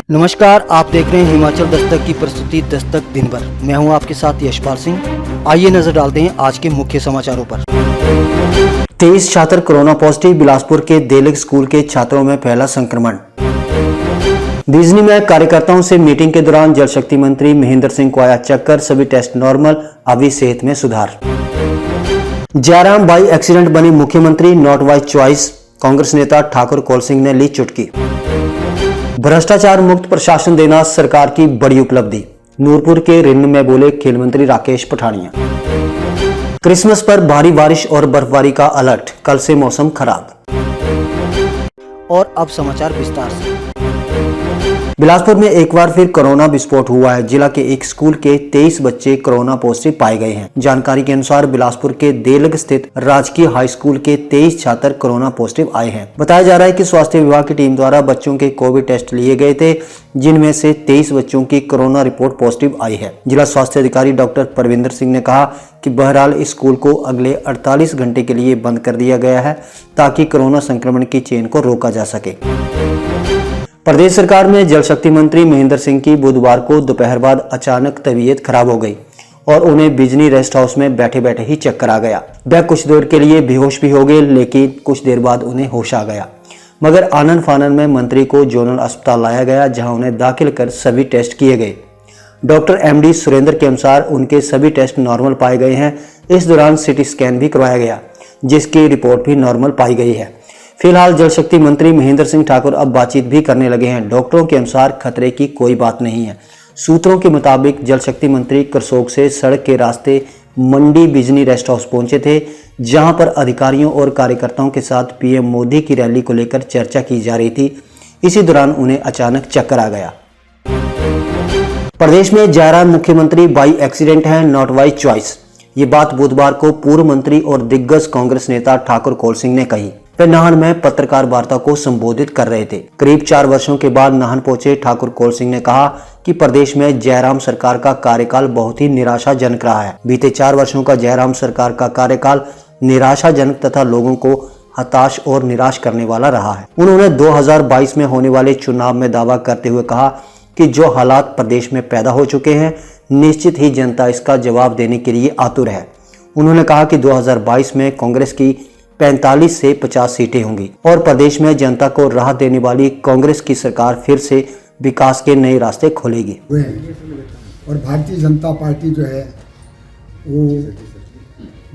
नमस्कार, आप देख रहे हैं हिमाचल दस्तक की प्रस्तुति दस्तक दिन भर। मैं हूं आपके साथ यशपाल सिंह। आइए नजर डालते हैं आज के मुख्य समाचारों पर। 23 छात्र कोरोना पॉजिटिव। बिलासपुर के देलग स्कूल के छात्रों में फैला संक्रमण। बिजनी में कार्यकर्ताओं से मीटिंग के दौरान जल शक्ति मंत्री महेंद्र सिंह को आया चक्कर। सभी टेस्ट नॉर्मल, अभी सेहत में सुधार। जयराम बाई एक्सीडेंट बने मुख्यमंत्री, नॉट बाई चॉइस। कांग्रेस नेता ठाकुर कौल सिंह ने ली चुटकी। भ्रष्टाचार मुक्त प्रशासन देना सरकार की बड़ी उपलब्धि। नूरपुर के रिन्न में बोले खेल मंत्री राकेश पठानिया। क्रिसमस पर भारी बारिश और बर्फबारी का अलर्ट, कल से मौसम खराब। और अब समाचार विस्तार से। बिलासपुर में एक बार फिर कोरोना विस्फोट हुआ है। जिला के एक स्कूल के 23 बच्चे कोरोना पॉजिटिव पाए गए हैं। जानकारी के अनुसार बिलासपुर के देलग स्थित राजकीय हाई स्कूल के 23 छात्र कोरोना पॉजिटिव आए हैं। बताया जा रहा है कि स्वास्थ्य विभाग की टीम द्वारा बच्चों के कोविड टेस्ट लिए गए थे, जिनमें से 23 बच्चों की कोरोना रिपोर्ट पॉजिटिव आई है। जिला स्वास्थ्य अधिकारी डॉक्टर परविंदर सिंह ने कहा कि बहरहाल इस स्कूल को अगले 48 घंटे के लिए बंद कर दिया गया है, ताकि कोरोना संक्रमण की चेन को रोका जा सके। प्रदेश सरकार में जल शक्ति मंत्री महेंद्र सिंह की बुधवार को दोपहर बाद अचानक तबीयत खराब हो गई और उन्हें बिजनी रेस्ट हाउस में बैठे बैठे ही चक्कर आ गया। वह कुछ देर के लिए बेहोश भी हो गए, लेकिन कुछ देर बाद उन्हें होश आ गया। मगर आनन फानन में मंत्री को जोनल अस्पताल लाया गया, जहां उन्हें दाखिल कर सभी टेस्ट किए गए। डॉक्टर MD सुरेंद्र के अनुसार उनके सभी टेस्ट नॉर्मल पाए गए हैं। इस दौरान सिटी स्कैन भी करवाया गया, जिसकी रिपोर्ट भी नॉर्मल पाई गई है। फिलहाल जल शक्ति मंत्री महेंद्र सिंह ठाकुर अब बातचीत भी करने लगे हैं। डॉक्टरों के अनुसार खतरे की कोई बात नहीं है। सूत्रों के मुताबिक जल शक्ति मंत्री करसोग से सड़क के रास्ते मंडी बिजनी रेस्ट हाउस पहुंचे थे, जहां पर अधिकारियों और कार्यकर्ताओं के साथ PM मोदी की रैली को लेकर चर्चा की जा रही थी। इसी दौरान उन्हें अचानक चक्कर आ गया। प्रदेश में जयराम मुख्यमंत्री बाई एक्सीडेंट है, नॉट बाई चॉइस। ये बात बुधवार को पूर्व मंत्री और दिग्गज कांग्रेस नेता ठाकुर कौल सिंह ने कही। वे नाहन में पत्रकार वार्ता को संबोधित कर रहे थे। करीब 4 वर्षों के बाद नाहन पहुंचे ठाकुर कौल सिंह ने कहा कि प्रदेश में जयराम सरकार का कार्यकाल बहुत ही निराशाजनक रहा है। बीते 4 वर्षों का जयराम सरकार का कार्यकाल निराशाजनक तथा लोगों को हताश और निराश करने वाला रहा है। उन्होंने 2022 में होने वाले चुनाव में दावा करते हुए कहा कि जो हालात प्रदेश में पैदा हो चुके हैं, निश्चित ही जनता इसका जवाब देने के लिए आतुर है। उन्होंने कहा कि 2022 में कांग्रेस की 45 से 50 सीटें होंगी और प्रदेश में जनता को राहत देने वाली कांग्रेस की सरकार फिर से विकास के नए रास्ते खोलेगी। और भारतीय जनता पार्टी जो है वो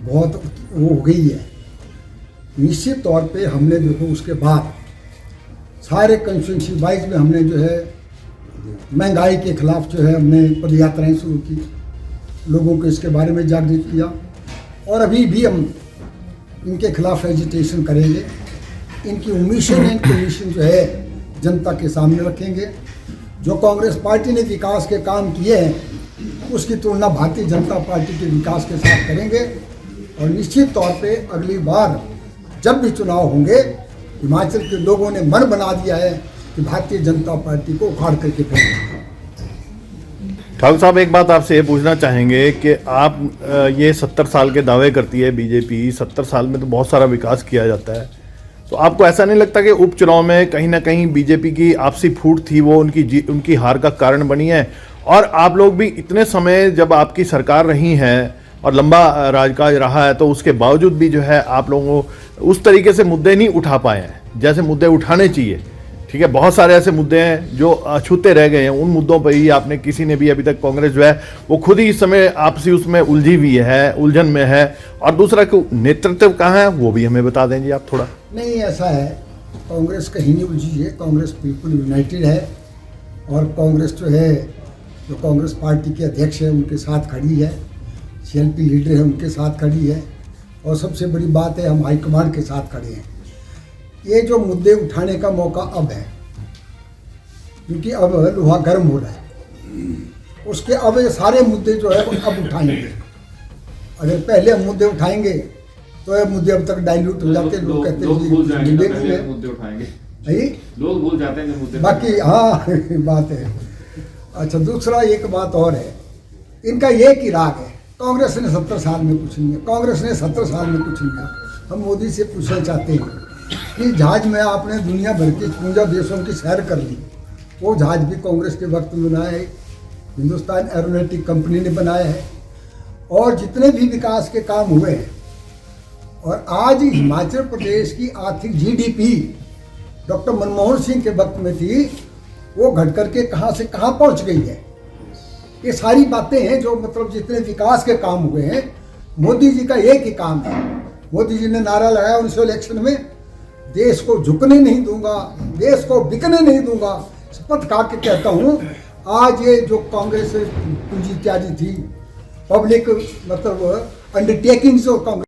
बहुत हो गई है। निश्चित तौर पे हमने देखो उसके बाद सारे कंस्टिट्यूंसी वाइज में हमने जो है महंगाई के खिलाफ जो है हमने पदयात्राएं शुरू की, लोगों को इसके बारे में जागरूक किया और अभी भी हम इनके खिलाफ एजिटेशन करेंगे। इनकी उम्मीदें जो है जनता के सामने रखेंगे। जो कांग्रेस पार्टी ने विकास के काम किए हैं, उसकी तुलना भारतीय जनता पार्टी के विकास के साथ करेंगे और निश्चित तौर पे अगली बार जब भी चुनाव होंगे, हिमाचल के लोगों ने मन बना दिया है कि भारतीय जनता पार्टी को उखाड़ करके फेंकेंगे। ठाकुर साहब, एक बात आपसे ये पूछना चाहेंगे कि आप ये 70 साल के दावे करती है बीजेपी। 70 साल में तो बहुत सारा विकास किया जाता है, तो आपको ऐसा नहीं लगता कि उपचुनाव में कहीं ना कहीं बीजेपी की आपसी फूट थी, वो उनकी हार का कारण बनी है? और आप लोग भी इतने समय जब आपकी सरकार रही है और लंबा राजकाज रहा है, तो उसके बावजूद भी जो है आप लोगों उस तरीके से मुद्दे नहीं उठा पाए हैं जैसे मुद्दे उठाने चाहिए। ठीक है, बहुत सारे ऐसे मुद्दे हैं जो अछूते रह गए हैं। उन मुद्दों पर ही आपने किसी ने भी अभी तक कांग्रेस जो है वो खुद ही इस समय आपसी उसमें उलझी हुई है, उलझन में है। और दूसरा कि नेतृत्व कहाँ है वो भी हमें बता दें जी आप थोड़ा। नहीं, ऐसा है, कांग्रेस कहीं नहीं उलझी है। कांग्रेस बिल्कुल यूनाइटेड है और कांग्रेस जो है, जो कांग्रेस पार्टी के अध्यक्ष है उनके साथ खड़ी है, CLP लीडर है उनके साथ खड़ी है और सबसे बड़ी बात है हम हाईकमांड के साथ खड़े हैं। ये जो मुद्दे उठाने का मौका अब है, क्योंकि अब लोहा गर्म हो रहा है, उसके अब ये सारे मुद्दे जो है वो अब उठाएंगे। अगर पहले हम मुद्दे उठाएंगे तो ये मुद्दे अब तक डाइल्यूट हो जाते हैं। लोग कहते हैं मुद्दे उठाएंगे, लोग भूल जाते हैं मुद्दे। बाकी हाँ बात है। अच्छा, दूसरा एक बात और है, इनका ये कि राग है, कांग्रेस ने 70 साल में कुछ नहीं है, कांग्रेस ने 70 साल में कुछ नहीं है। हम मोदी से पूछना चाहते हैं कि जहाज में आपने दुनिया भर के 52 देशों की सैर कर ली, वो जहाज भी कांग्रेस के वक्त में बनाया है, हिंदुस्तान एरोनॉटिक कंपनी ने बनाया है। और जितने भी विकास के काम हुए हैं, और आज हिमाचल प्रदेश की आर्थिक जीडीपी डॉक्टर मनमोहन सिंह के वक्त में थी, वो घट करके कहाँ से कहाँ पहुँच गई है। ये सारी बातें हैं जो मतलब जितने विकास के काम हुए हैं, मोदी जी का एक ही काम है। मोदी जी ने नारा लगाया 19 इलेक्शन में, देश को झुकने नहीं दूंगा, देश को बिकने नहीं दूंगा। शपथ खा के कहता हूँ, आज ये जो कांग्रेस पूंजी इत्यादि थी, पब्लिक मतलब अंडरटेकिंग्स और कांग्रेस।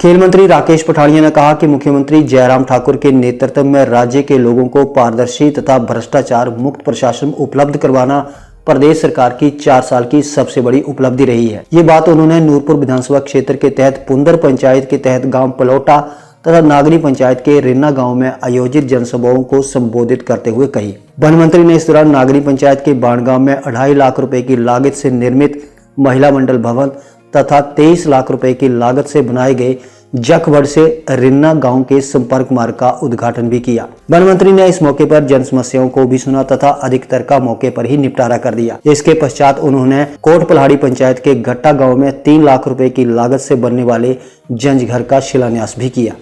खेल मंत्री राकेश पठानिया ने कहा कि मुख्यमंत्री जयराम ठाकुर के नेतृत्व में राज्य के लोगों को पारदर्शी तथा भ्रष्टाचार मुक्त प्रशासन उपलब्ध करवाना प्रदेश सरकार की 4 साल की सबसे बड़ी उपलब्धि रही है। ये बात उन्होंने नूरपुर विधानसभा क्षेत्र के तहत पुंदर पंचायत के तहत गांव पलोटा तथा नागरी पंचायत के रिन्ना गांव में आयोजित जनसभाओं को संबोधित करते हुए कही। वन मंत्री ने इस दौरान नागरी पंचायत के बाणगांव में 2.5 लाख रुपए की लागत से निर्मित महिला मंडल भवन तथा 23 लाख रुपए की लागत से बनाए गए जखबड़ से रिन्ना गांव के संपर्क मार्ग का उद्घाटन भी किया। वन मंत्री ने इस मौके पर जन समस्याओं को भी सुना तथा अधिकतर का मौके पर ही निपटारा कर दिया। इसके पश्चात उन्होंने कोट पल्हाड़ी पंचायत के गट्टा गांव में 3 लाख रुपए की लागत से बनने वाले जंजघर का शिलान्यास भी किया।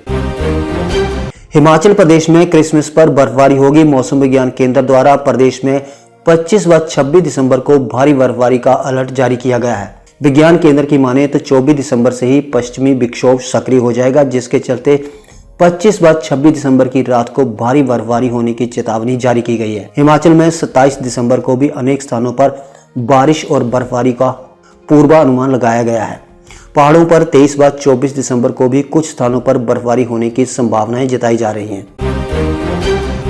हिमाचल प्रदेश में क्रिसमस पर बर्फबारी होगी। मौसम विज्ञान केंद्र द्वारा प्रदेश में 25 व 26 दिसंबर को भारी बर्फबारी का अलर्ट जारी किया गया है। विज्ञान केंद्र की माने तो 24 दिसंबर से ही पश्चिमी विक्षोभ सक्रिय हो जाएगा, जिसके चलते 25 व 26 दिसंबर की रात को भारी बर्फबारी होने की चेतावनी जारी की गई है। हिमाचल में 27 दिसंबर को भी अनेक स्थानों पर बारिश और बर्फबारी का पूर्वानुमान लगाया गया है। पहाड़ों पर 23 व 24 दिसंबर को भी कुछ स्थानों पर बर्फबारी होने की संभावनाएं जताई जा रही हैं।